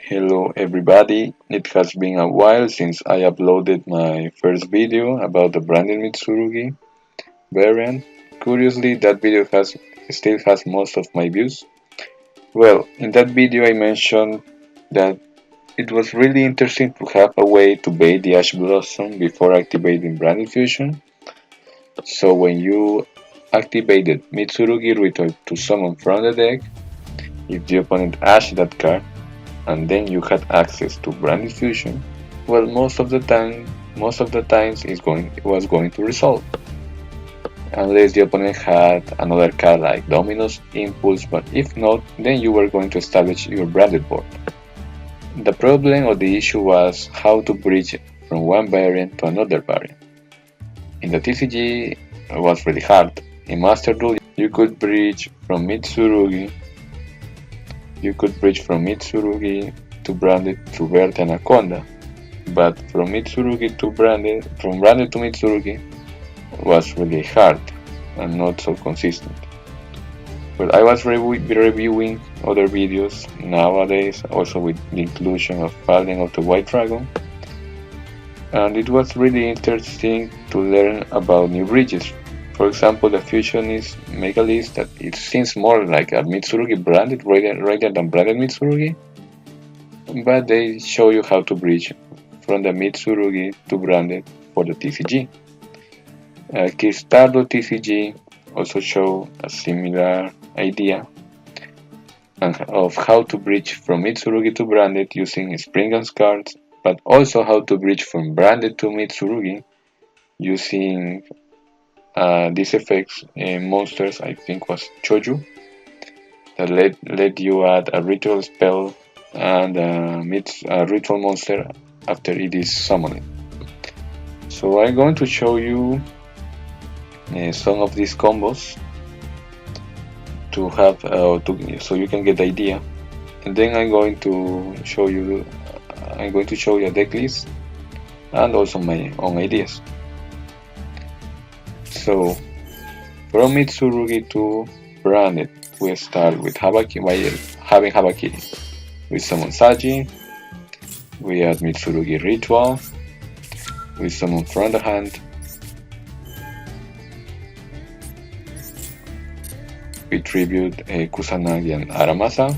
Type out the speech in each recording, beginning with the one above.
Hello everybody, it has been a while since I uploaded my first video about the branded Mitsurugi variant. Curiously, that video still has most of my views. Well, in that video I mentioned that it was really interesting to have a way to bait the Ash Blossom before activating branded fusion. So when you activated Mitsurugi Ritual to summon from the deck, if the opponent ashed that card, and then you had access to branded fusion, well, most of the times it was going to resolve, unless the opponent had another card like Dominus Impulse, but if not, then you were going to establish your branded board. The problem or the issue was how to bridge from one variant to another variant. In the TCG, it was really hard. In Master Duel, you could bridge from Mitsurugi to Branded to Vert Anaconda, but from Branded to Mitsurugi was really hard and not so consistent. But I was reviewing other videos nowadays, also with the inclusion of Falling of the White Dragon, and it was really interesting to learn about new bridges. For example, the Fusionist make a list that it seems more like a Mitsurugi branded rather than branded Mitsurugi, but they show you how to bridge from the Mitsurugi to branded for the TCG. Kickstarter TCG also show a similar idea of how to bridge from Mitsurugi to branded using Springans cards, but also how to bridge from branded to Mitsurugi using these effects monsters. I think was Choju, that let you add a ritual spell and a ritual monster after it is summoned. So I'm going to show you some of these combos to have so you can get the idea, and then I'm going to show you a deck list and also my own ideas. So from Mitsurugi to branded, we start with having Habakiri. We summon Saji, we add Mitsurugi Ritual, we summon from the hand, we tribute Kusanagi and Aramasa,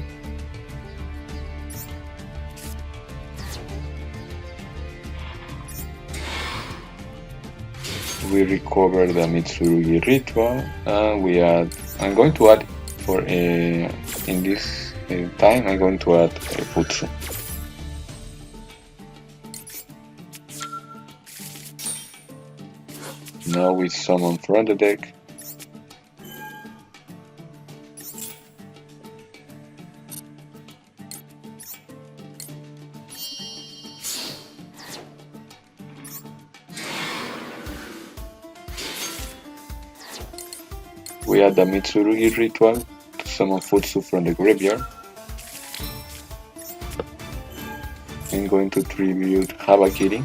we recover the Mitsurugi Ritual, and I'm going to add in this time I'm going to add Futsu. Now we summon from the deck. We add the Mitsurugi Ritual to summon Futsu from the graveyard. I'm going to tribute Habakiri.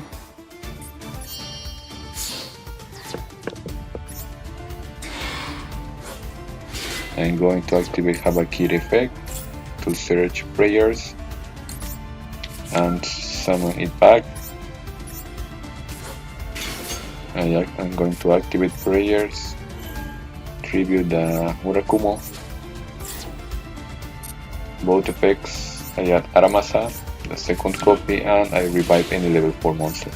I'm going to activate Habakiri effect to search prayers and summon it back. I'm going to activate prayers, tribute the Murakumo. Both effects, I add Aramasa, the second copy, and I revive any level 4 monster.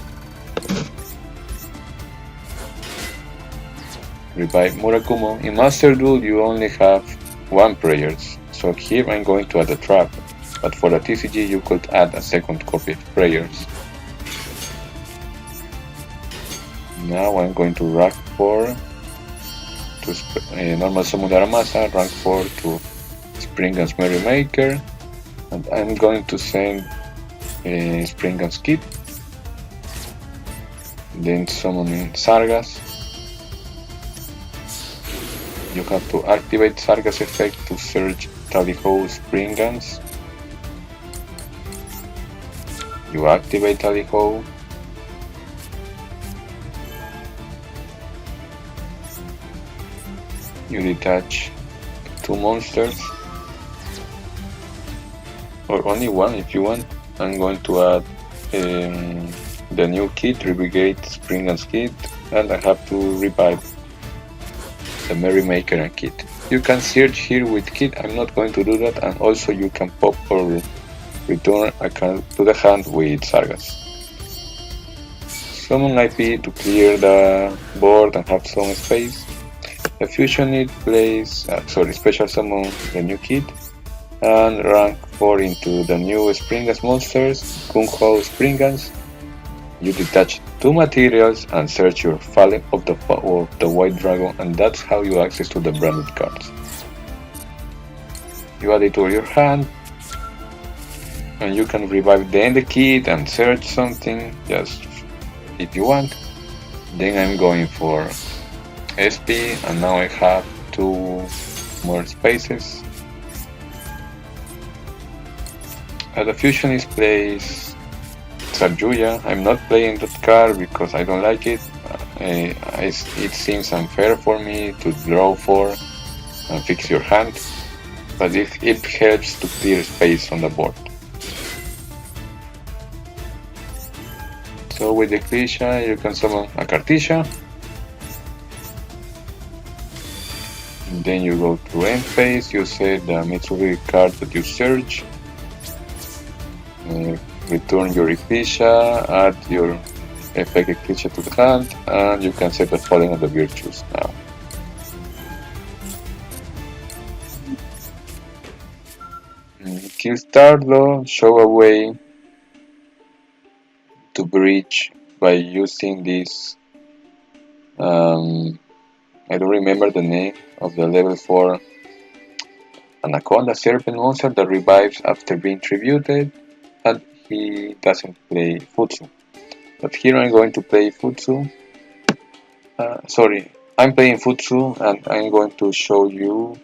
Revive Murakumo. In Master Duel you only have one prayers, so here I'm going to add a trap, but for the TCG you could add a second copy of prayers. Now I'm going to rank 4 to normal summon Aramasa, rank 4 to Springans Merrymaker, and I'm going to send Springans Kid, then summoning Sargas. You have to activate Sargas effect to search Tally-Ho Springans. You activate Tally-Ho. You detach 2 monsters. or only one if you want. I'm going to add the new kit, Rebrigade Springans kit, and I have to revive the Merrymaker and kit. You can search here with kit, I'm not going to do that, and also you can pop or return a card to the hand with Sargas. Summon IP to clear the board and have some space. The fusion it plays, special summon the new kit and rank 4 into the new Springans monsters, Gung-Ho Springans. You detach 2 materials and search your Fallen of the White Dragon, and that's how you access to the branded cards. You add it to your hand, and you can revive the kit and search something just if you want. Then I'm going for SP, and now I have 2 more spaces. The fusionist plays Sarjuya. I'm not playing that card because I don't like it. It seems unfair for me to draw 4 and fix your hand, but it helps to clear space on the board. So with the Krisha, you can summon a Cartisha. And then you go to end phase, you set the Mitsurugi card that you search. Return your Ikrisha, add your effect Ikrisha to the hand, and you can set the Falling of the Virtues now. Kill Stardo, show a way to breach by using this, I don't remember the name of the level 4 Anaconda Serpent monster that revives after being tributed, and he doesn't play Futsu. But here I'm going to play Futsu. I'm playing Futsu, and I'm going to show you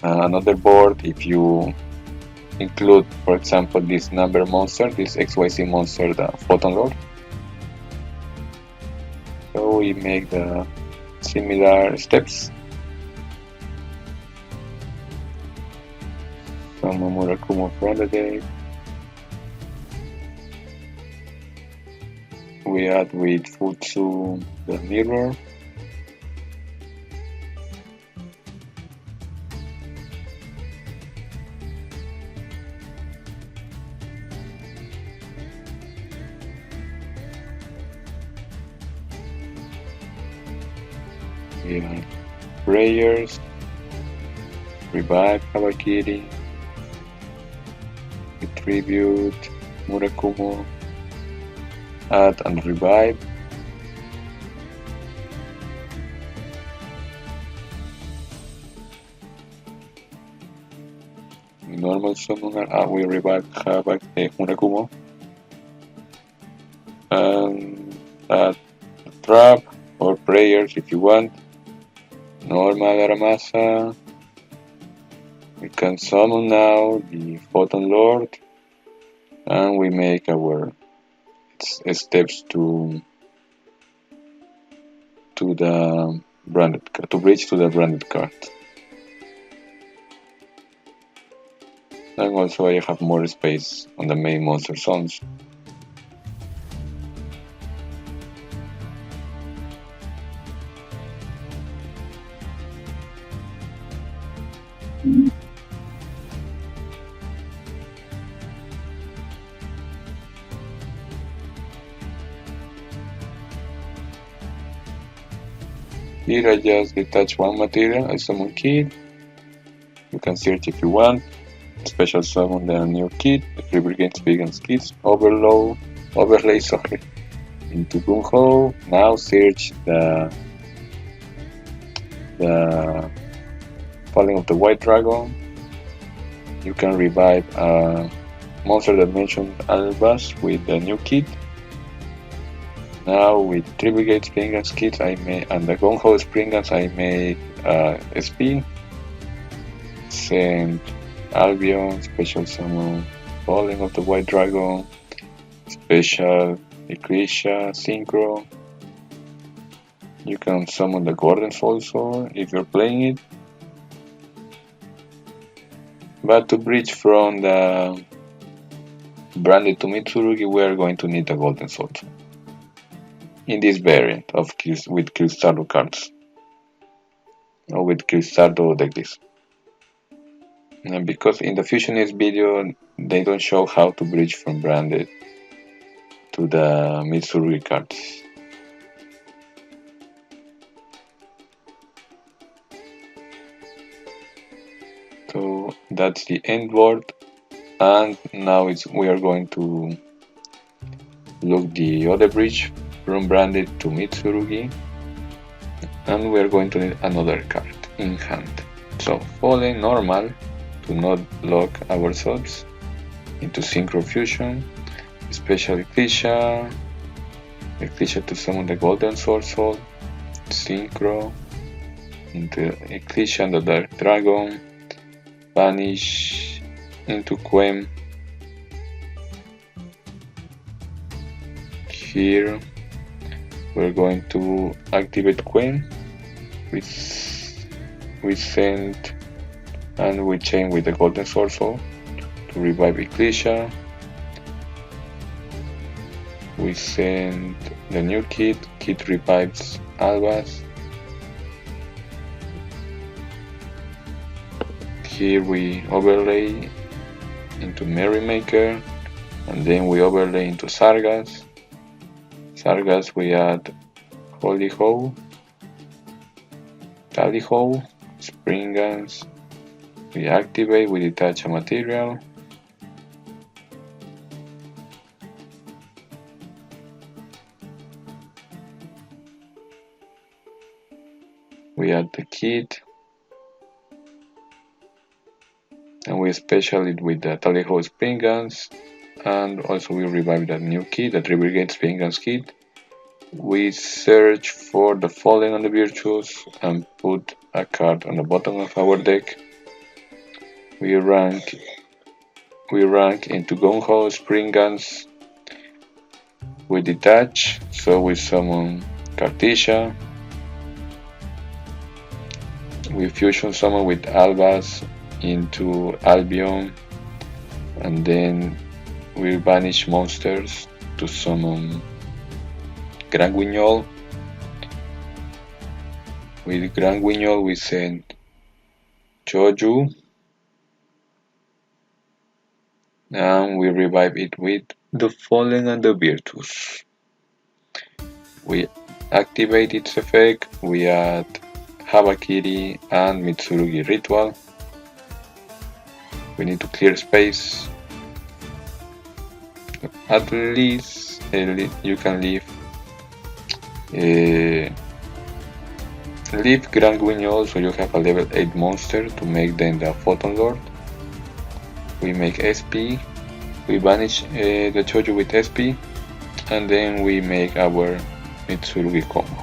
another board if you include, for example, this number monster, this XYZ monster, the Photon Lord. So we make the similar steps. Summon Murakumo from the deck. We add with Futsu the mirror. Yeah. Prayers, revive Kawakiri, retribute Murakumo, add and revive. Normal summoner, we revive Murakumo, and add a trap or prayers if you want. Normal Aramasa. We can summon now the Photon Lord, and we make our steps to the branded to bridge to the branded card. And also I have more space on the main monster zones. Here I just detach one material, I summon kit. You can search if you want. Special summon the new kit, Rebrigade Springans kits, overlay into Gung-Ho. Now search the Falling of the White Dragon. You can revive a monster that mentioned Albas with the new kit. Now with 3 Brigade Springans kits and the Gung-Ho Springans I made SP. Send Albion, special summon Falling of the White Dragon, special Eclipsia, Synchro. You can summon the Gordons also if you're playing it. But to bridge from the branded to Mitsurugi, we are going to need a golden sword. In this variant of with Crystallo cards. Or with Crystallo decklist. And because in the Fusionist video, they don't show how to bridge from branded to the Mitsurugi cards. So that's the end board, and now we are going to look the other bridge from branded to Mitsurugi, and we are going to need another card in hand. So falling normal to not lock ourselves into Synchro Fusion, special Ecclesia to summon the Golden Sword Soul, Synchro into Ecclesia and the Dark Dragon, Vanish into Quem. Here we're going to activate Quem. We send and we chain with the Golden Sword Soul to revive Ecclesia. We send the new kit revives Albas. Here we overlay into Merrymaker, and then we overlay into Sargas. Sargas we add Holy Hoe, Tally Hoe, Spring Guns. We activate, we detach a material. We add the kit. And we special it with the Tally-Ho Spring Guns, and also we revive that new kit, the Brigade Spring Guns kit. We search for the Fallen on the Virtues and put a card on the bottom of our deck. We rank into Gung-Ho Spring Guns. We detach, so we summon Cartesia. We fusion summon with Albas into Albion, and then we banish monsters to summon Grand Guignol. With Grand Guignol we send Choju, and we revive it with the Fallen and the Virtus. We activate its effect, we add Habakiri and Mitsurugi Ritual. We need to clear space. At least you can leave Grand Guignol, so you have a level 8 monster to make them the Photon Lord. We make SP, we banish the Choju with SP, and then we make our Mitsurugi combo.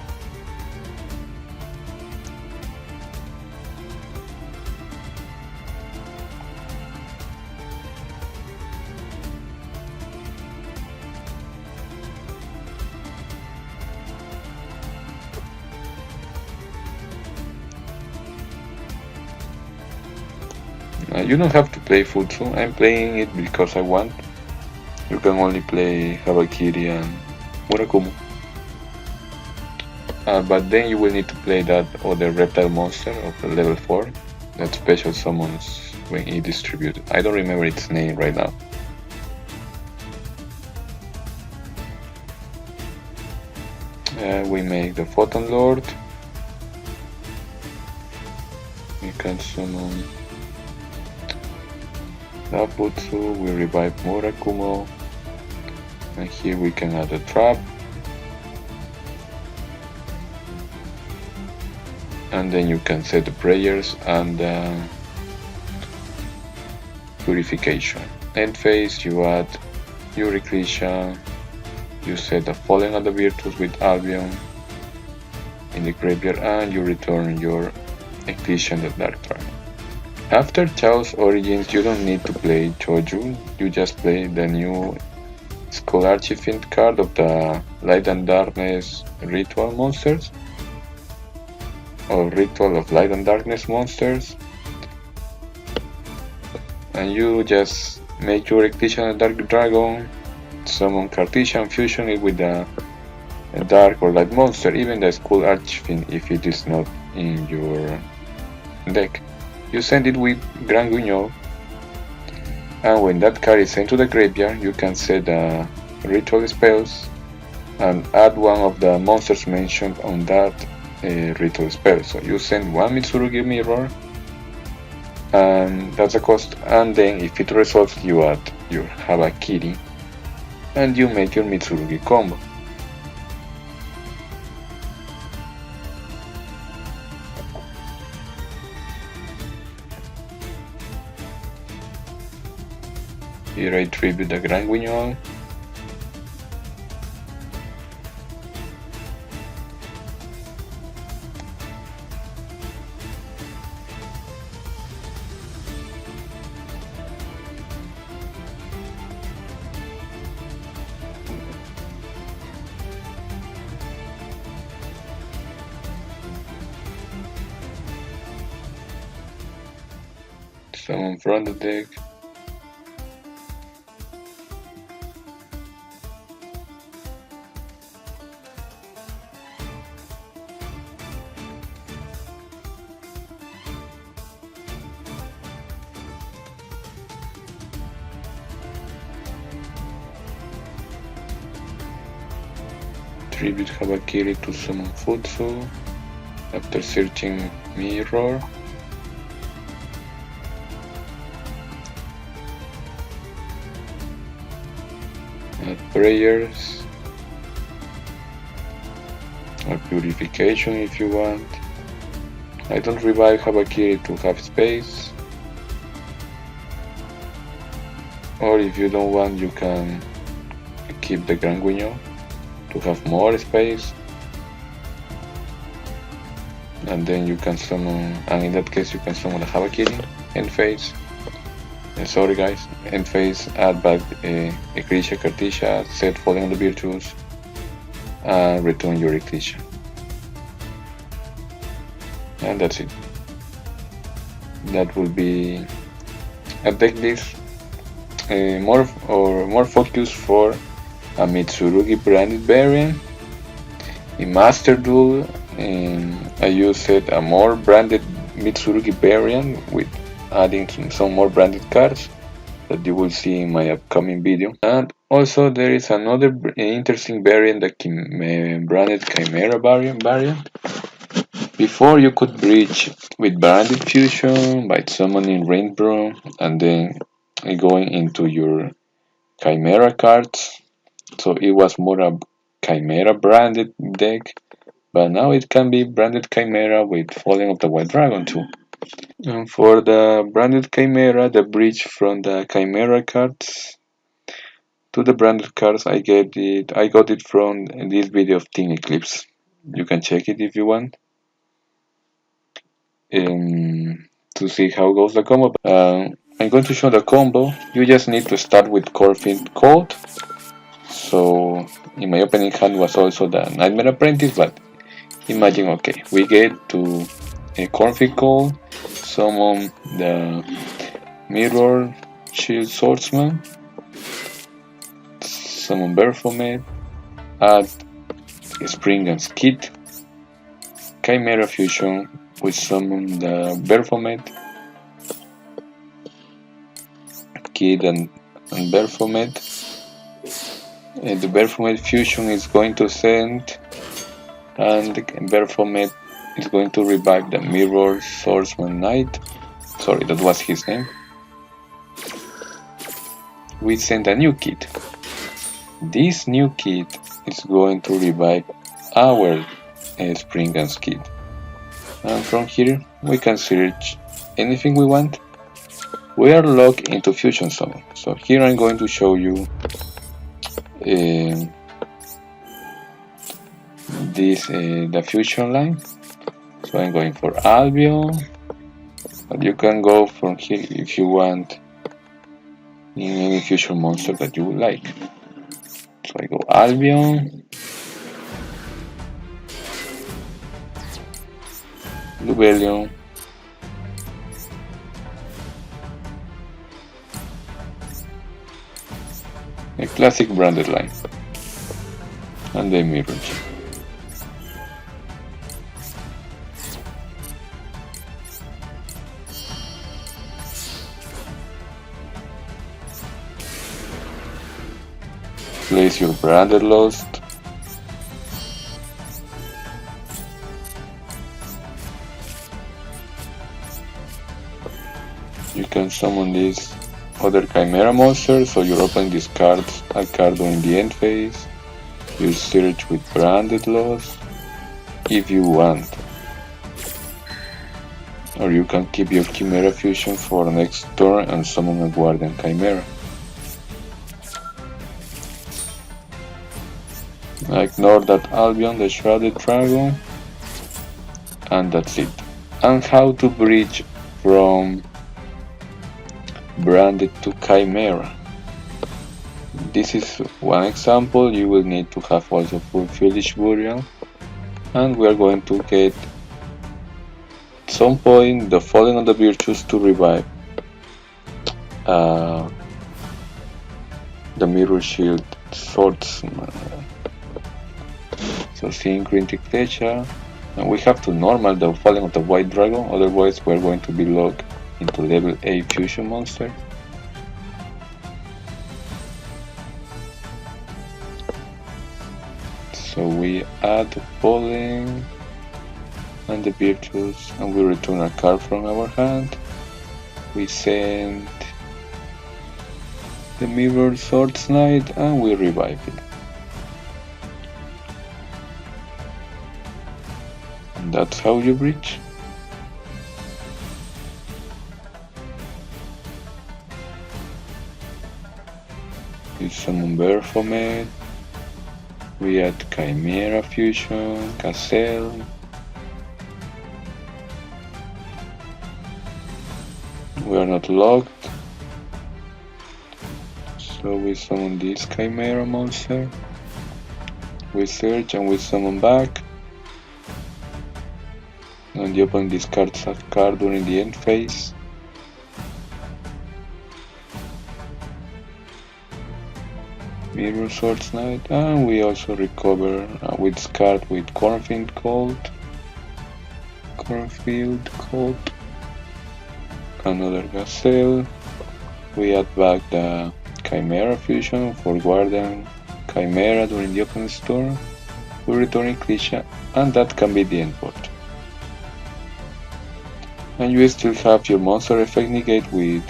You don't have to play Futsu, I'm playing it because I want. You can only play Habakiri and Murakumo. But then you will need to play that other reptile monster of the level 4 that special summons when it distributes. I don't remember its name right now. We make the Photon Lord. We can summon Naputsu, we revive Murakumo, and here we can add a trap, and then you can set the prayers and purification. End phase, you add your Ecclesia, you set the Fallen and the Virtus with Albion in the graveyard, and you return your Ecclesia and the Dark Dragon. After Chaos Origins, you don't need to play Choju, you just play the new Skull Archifiend card of the Light and Darkness Ritual monsters, or Ritual of Light and Darkness monsters. and you just make your Ectician a Dark Dragon, summon Cartesian, fusion it with a dark or light monster, even the Skull Archfiend if it is not in your deck. You send it with Grand Guignol, and when that card is sent to the graveyard, you can set ritual spells and add one of the monsters mentioned on that ritual spell. So you send one Mitsurugi mirror, and that's the cost, and then if it resolves, you add your Habakiri, and you make your Mitsurugi combo. Here I tribute the Grand Guignol. Summon from the deck. Tribute Habakiri to summon Futsu after searching mirror. Add prayers or purification if you want. I don't revive Habakiri to have space, or if you don't want, you can keep the Grand Guignol to have more space, and then you can summon, and in that case you can summon the Habakiri end phase. Sorry guys, end phase, add back Eclipse Cartesia, set Falling on the Virtues, and return your Eclipse. And that's it. That will be a deck list more focused for a Mitsurugi branded variant. In Master Duel, I used a more branded Mitsurugi variant with adding some more branded cards that you will see in my upcoming video. And also there is another interesting variant, the branded Chimera variant. Before you could bridge with branded fusion by summoning Rainbow and then going into your Chimera cards. So it was more a Chimera branded deck, but now it can be branded Chimera with Falling of the White Dragon too. And for the branded Chimera, the bridge from the Chimera cards to the branded cards, I got it from this video of Team Eclipse. You can check it if you want to see how goes the combo. I'm going to show the combo. You just need to start with Corfield Code. So in my opening hand was also the Nightmare Apprentice, but imagine, okay, we get to a Corfield Code, summon the Mirror Shield Swordsman, summon Baphomet, add Spring and Skid, Chimera Fusion, we summon the Baphomet, Kid and Baphomet. The Baphomet Fusion is going to send, and the Baphomet is going to revive the Mirror Swordsman Knight. Sorry, that was his name. We send a new kit. This new kit is going to revive our Spring and Skid. And from here we can search anything we want. We are locked into Fusion Zone. So here I'm going to show you the fusion line. So I'm going for Albion, but you can go from here if you want in any fusion monster that you would like. So I go Albion, Lubellion, a classic branded line, and they mirror. Place your branded Lost. You can summon this other Chimera monster, so you open discards a card during the end phase. You search with branded Lost if you want. Or you can keep your Chimera fusion for next turn and summon a Guardian Chimera. Ignore that Albion, the Shrouded Dragon, and that's it. And how to bridge from branded to Chimera. This is one example. You will need to have also full Foolish Burial, and we are going to get at some point the Falling of the Virtues to revive the Mirror Shield Swordsman. So Synchrotic Flecha, and we have to normal the Falling of the White Dragon, otherwise we're going to be locked into level 8 fusion monster. So we add the Falling and the Virtues, and we return a card from our hand. We send the Mirror Swords Knight and we revive it. And that's how you bridge. We summon Baphomet. We add Chimera Fusion, Gazelle. We are not locked. So we summon this Chimera monster. We search and we summon back. And the opponent discards a card during the end phase. Mirror Swords Knight, and we also recover with discard with Cornfield Colt. Another Gazelle. We add back the Chimera Fusion for Guardian Chimera during the opponent's turn. We return Ecclesia, and that can be the end board. And you still have your monster effect negate with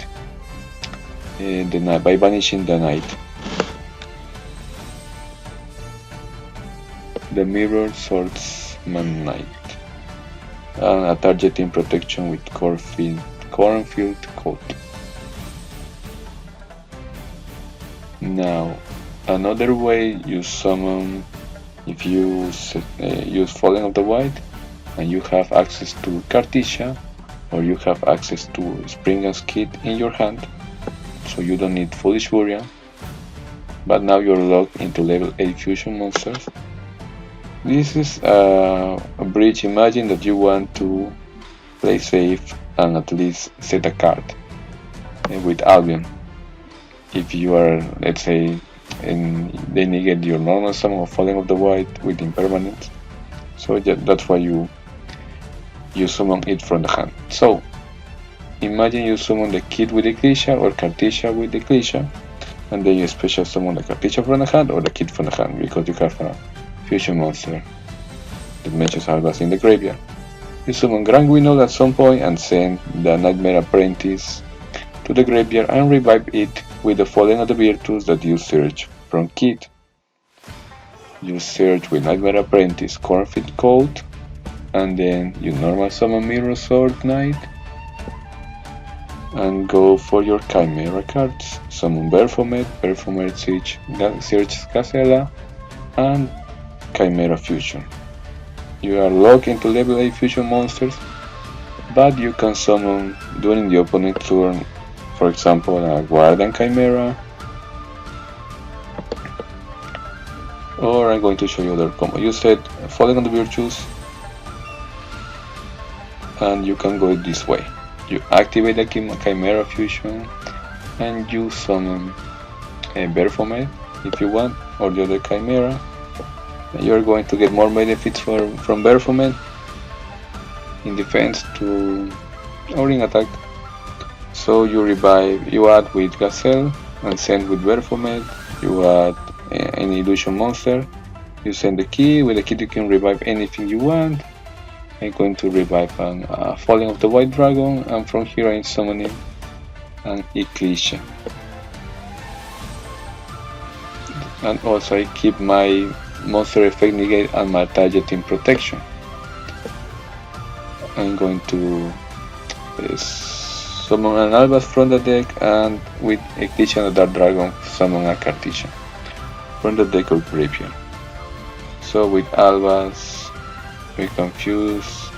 the knight by banishing the knight. The Mirror Swordsman Knight, and a targeting protection with Cornfield Coat. Now, another way you summon, if you use Falling of the White, and you have access to Cartesia, or you have access to Spring and Skid in your hand, so you don't need Foolish Burial, but now you're locked into level 8 fusion monsters. This is a bridge. Imagine that you want to play safe and at least set a card with Albion. If you are, let's say, they negate your normal summon of Falling of the White with impermanence, so that's why you summon it from the hand. So imagine you summon the Kid with Ecclesia or Cartesia with Ecclesia, and then you special summon the Cartesia from the hand or the Kid from the hand because you have a fusion monster that matches Albas in the graveyard. You summon Grand Winnow at some point and send the Nightmare Apprentice to the graveyard and revive it with the Falling of the Virtues that you search from Kid. You search with Nightmare Apprentice, Cornfield Coat, and then you normal summon Mirror Sword Knight and go for your Chimera cards. Summon Baphomet, search Gazella, and Chimera Fusion. You are locked into level 8 fusion monsters, but you can summon during the opponent's turn, for example, a Guardian Chimera, or I'm going to show you other combo. You said Falling on the Virtues, and you can go this way. You activate the Chimera Fusion, and you summon a Baphomet, if you want, or the other Chimera. You're going to get more benefits from Baphomet in defense to or in attack. So you revive, you add with Gazelle and send with Baphomet. You add an illusion monster. You send the key. With the key you can revive anything you want. I'm going to revive an Falling of the White Dragon, and from here I'm summoning an Ecclesia. And also I keep my monster effect negate and my targeting protection. I'm going to summon an Albas from the deck, and with Ecclesia and the Dark Dragon summon a Cartesian from the deck or graveyard. So with Albas we confuse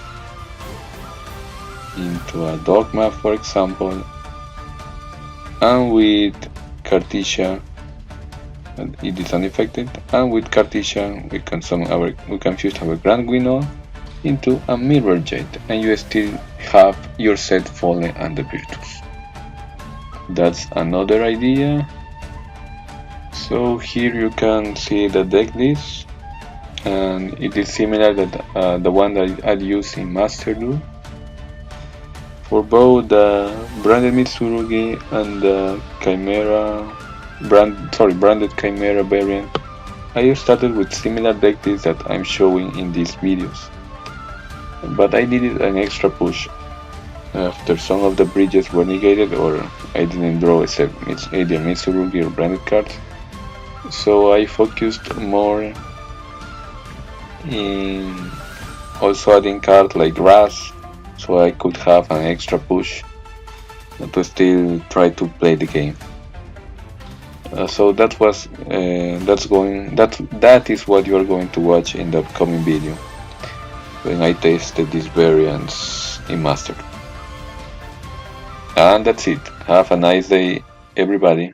into a Dogma, for example, and with Cartesian it is unaffected, and with Cartesian we can fuse our Grand Guignol into a Mirror Jet, and you still have your set Fallen and the Virtus. That's another idea. So here you can see the deck list, and it is similar to the one that I used in Master Duel. For both the branded Mitsurugi and the branded Chimera variant, I started with similar deck lists that I'm showing in these videos. But I needed an extra push after some of the bridges were negated, or I didn't draw except either Mitsurugi or branded cards. So I focused more in also adding cards like Grass, so I could have an extra push to still try to play the game. So that is what you are going to watch in the upcoming video when I tested these variants in Master. And that's it. Have a nice day, everybody.